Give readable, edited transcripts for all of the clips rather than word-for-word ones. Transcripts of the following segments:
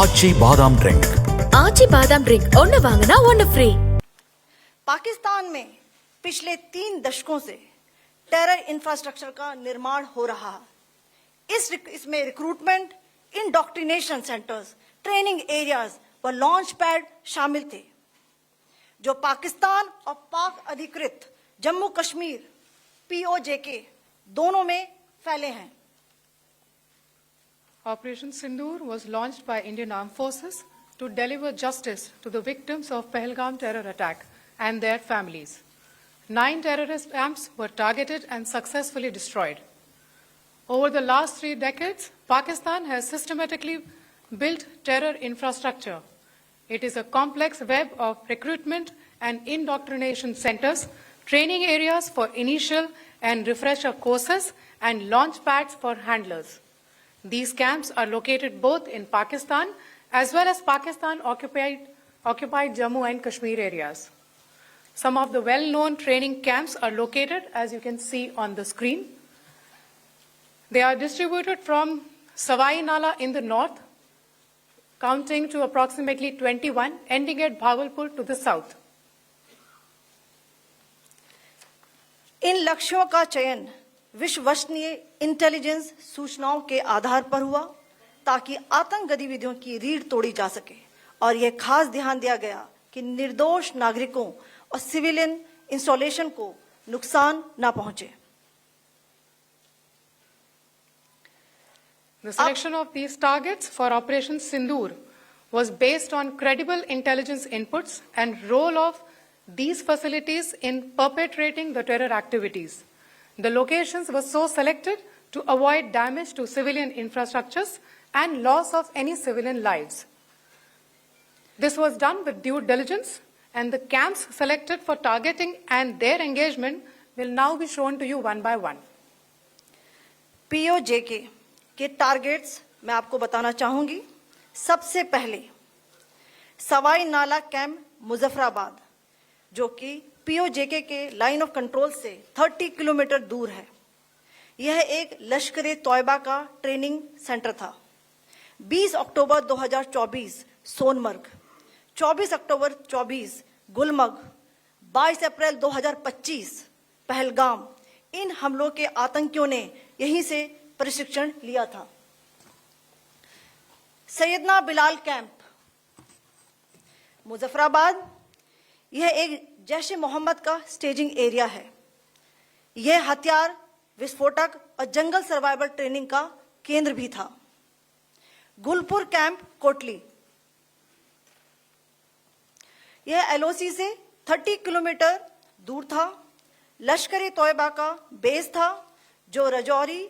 ஆச்சி பாதாம் ட்ரிங்க். ஆச்சி பாதாம் ட்ரிங்க் ஒன்னு வாங்கினா ஒன்னு फ्री। पाकिस्तान में पिछले 3 दशकों से टेरर इंफ्रास्ट्रक्चर का निर्माण हो रहा है। इसमें recruitment, indoctrination centres, training areas व लॉन्च पैड शामिल थे, जो पाकिस्तान और पाक अधिकृत जम्मू कश्मीर POJK दोनों में फैले हैं। Operation Sindoor was launched by Indian Armed Forces to deliver justice to the victims of Pahalgam terror attack and their families. 9 terrorist camps were targeted and successfully destroyed. Over the last 3 decades, Pakistan has systematically built terror infrastructure. It is a complex web of recruitment and indoctrination centers, training areas for initial and refresher courses, and launch pads for handlers. These camps are located both in Pakistan as well as Pakistan-occupied Jammu and Kashmir areas. Some of the well-known training camps are located, as you can see on the screen. They are distributed from Savai Nala in the north, counting to approximately 21, ending at Bhagalpur to the south. इन लक्ष्यों का चयन विश्वसनीय intelligence सूचनाओं के आधार पर हुआ, ताकि आतंक गतिविधियों की रीढ़ तोड़ी जा सके, और यह खास ध्यान दिया गया कि निर्दोष नागरिकों और सिविलियन इंस्टॉलेशन को नुकसान न पहुंचे। The selection of these targets for Operation Sindoor was based on credible intelligence inputs and role of these facilities in perpetrating the terror activities. The locations were so selected to avoid damage to civilian infrastructures and loss of any civilian lives. This was done with due diligence, and the camps selected for targeting and their engagement will now be shown to you one by one. POJK के targets मैं आपको बताना चाहूंगी। सबसे पहले सवाई नाला camp Muzaffarabad, जो कि POJK के लाइन ऑफ कंट्रोल से 30 किलोमीटर दूर है। यह एक लश्कर-ए तौयबा का ट्रेनिंग सेंटर था। 20 अक्टूबर 2024 सोनमर्ग, 24 अक्टूबर 24 गुलमर्ग, 22 अप्रैल 2025 पहलगाम, इन हमलों के आतंकियों ने यहीं से प्रशिक्षण लिया था। सैयदना बिलाल कैंप मुजफ्फराबाद, यह एक जैश-ए मोहम्मद का स्टेजिंग एरिया है। यह हथियार, विस्फोटक और जंगल सर्वाइवल ट्रेनिंग का केंद्र भी था। गुलपुर कैंप कोटली, यह LOC से 30 किलोमीटर दूर था। लश्कर-ए तौयबा का बेस था, जो रजौरी,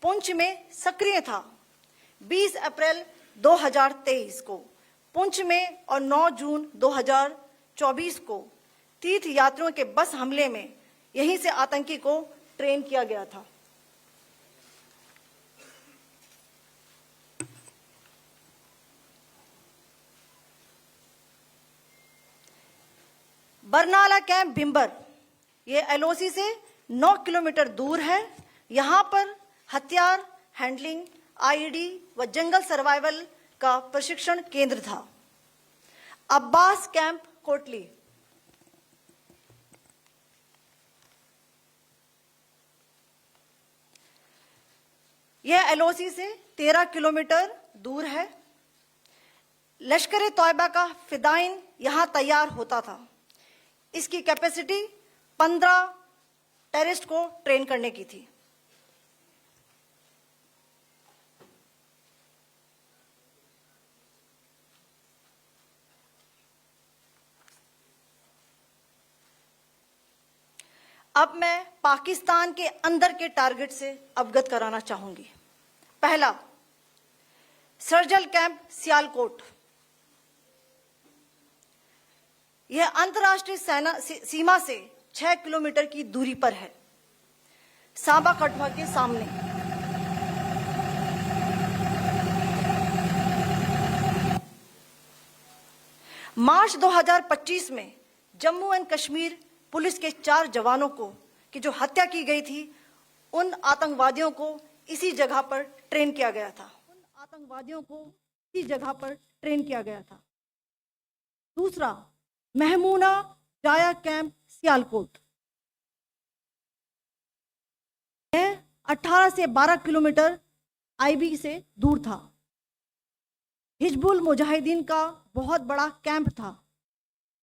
पुंछ में सक्रिय था। 20 अप्रैल 2023 को पुंछ में और 9 जून 2024 को तीर्थ यात्रियों के बस हमले में यहीं से आतंकी को ट्रेन किया गया था। बरनाला कैंप भिंबर, यह LOC से 9 किलोमीटर दूर है। यहां पर हथियार, हैंडलिंग, IED व जंगल सर्वाइवल का प्रशिक्षण केंद्र था। अब्बास कैंप कोटली, यह LOC से 13 किलोमीटर दूर है। लश्कर-ए तौयबा का फिदाइन यहां तैयार होता था। इसकी कैपेसिटी 15 टेररिस्ट को ट्रेन करने की थी। अब मैं पाकिस्तान के अंदर के टारगेट से अवगत कराना चाहूंगी। पहला, सर्जल कैंप सियालकोट, यह अंतर्राष्ट्रीय सीमा से 6 किलोमीटर की दूरी पर है, सांबा कटवा के सामने। मार्च 2025 में जम्मू एंड कश्मीर पुलिस के 4 जवानों को की जो हत्या की गई थी, उन आतंकवादियों को इसी जगह पर ट्रेन किया गया था। उन आतंकवादियों को इसी जगह पर ट्रेन किया गया था। दूसरा, महमूना जाया कैंप सियालकोट, 18 से 12 किलोमीटर आईबी से दूर था। हिजबुल मुजाहिदीन का बहुत बड़ा कैंप था।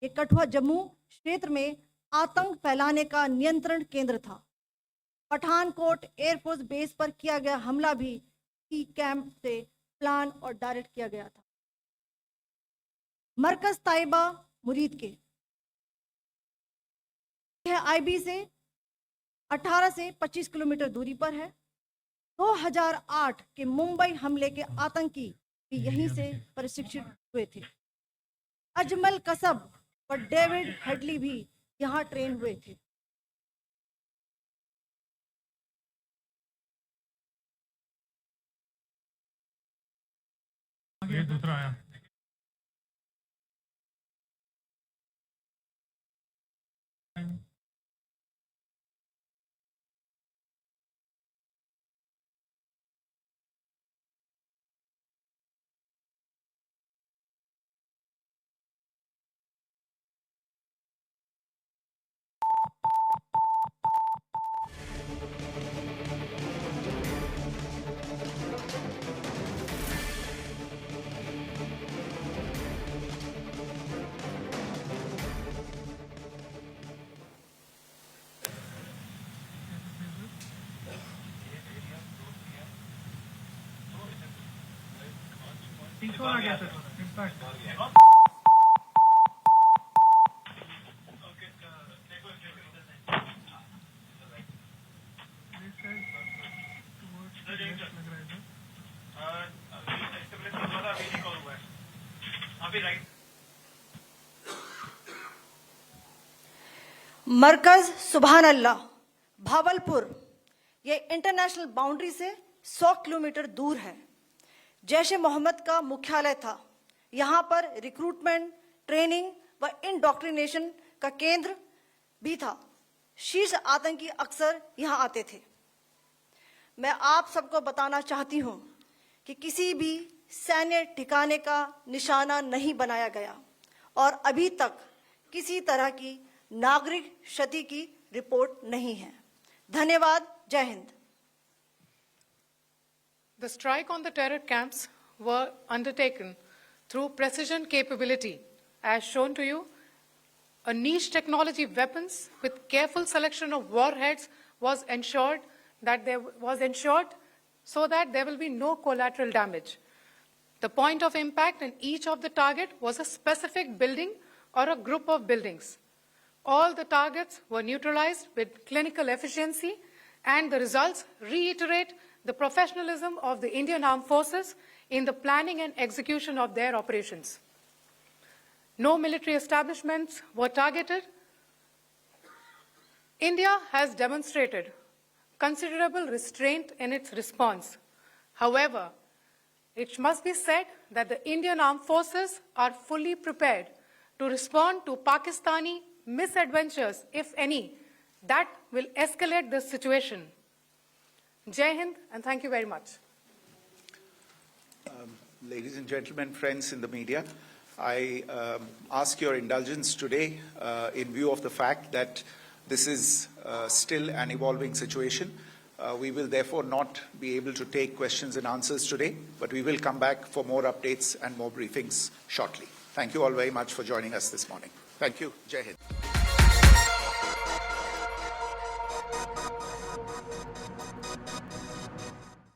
ये कठुआ जम्मू क्षेत्र में आतंक फैलाने का नियंत्रण केंद्र था। पठानकोट एयरफोर्स बेस पर किया गया हमला भी इसी कैंप से प्लान और डायरेक्ट किया गया था। मरकज ताइबा मुरीद के आईबी से 18 से 25 किलोमीटर दूरी पर है। 2008 के मुंबई हमले के आतंकी भी यहीं से प्रशिक्षित हुए थे। अजमल कसब और डेविड हेडली भी यहाँ ट्रेन हुए थे। ये दूसरा आया। तीसरा आ गया सर, इम्पैक्ट। मरकज सुभान अल्लाह भावलपुर, ये इंटरनेशनल बाउंड्री से 100 किलोमीटर दूर है। जैश ए मोहम्मद का मुख्यालय था। यहाँ पर रिक्रूटमेंट, ट्रेनिंग व इंडॉक्ट्रिनेशन का केंद्र भी था। शीर्ष आतंकी अक्सर यहाँ आते थे। मैं आप सबको बताना चाहती हूँ कि किसी भी सैन्य ठिकाने का निशाना नहीं बनाया गया और अभी तक किसी तरह की नागरिक क्षति की रिपोर्ट नहीं है। धन्यवाद। जय Hind. The strike on the terror camps were undertaken through precision capability, as shown to you. A niche technology weapons with careful selection of warheads was ensured so that there will be no collateral damage. The point of impact in each of the target was a specific building or a group of buildings. All the targets were neutralized with clinical efficiency, and the results reiterate the professionalism of the Indian Armed Forces in the planning and execution of their operations. No military establishments were targeted. India has demonstrated considerable restraint in its response. However, it must be said that the Indian Armed Forces are fully prepared to respond to Pakistani misadventures, if any, that will escalate the situation. Jai Hind, and thank you very much. Ladies and gentlemen, friends in the media, I ask your indulgence today in view of the fact that this is still an evolving situation. We will therefore not be able to take questions and answers today, but we will come back for more updates and more briefings shortly. Thank you all very much for joining us this morning. Thank you. Jai Hind.